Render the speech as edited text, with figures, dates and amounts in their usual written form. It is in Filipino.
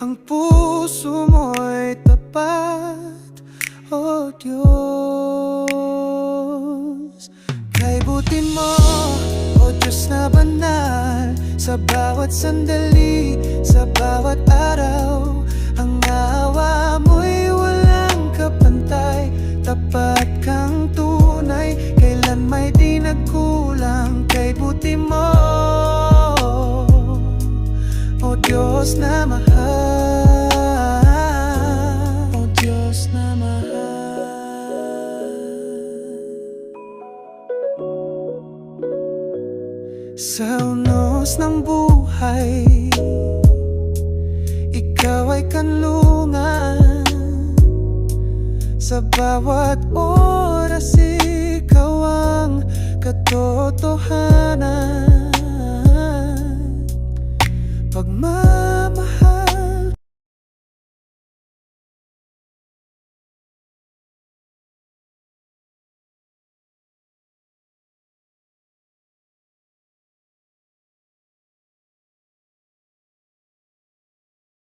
Ang puso mo'y tapat, O Diyos. Kaibutin mo, O Diyos na banal, sa bawat sandali, sa bawat araw. Ang awa mo'y walang kapantay, tapat kang tunay, kailan may di nagkulang. Kaibutin mo, O Diyos na mahal, O Diyos na mahal. Sa unos ng buhay, ikaw ay kanlungan. Sa bawat oras, ikaw ang katotohanan. Pagmamahal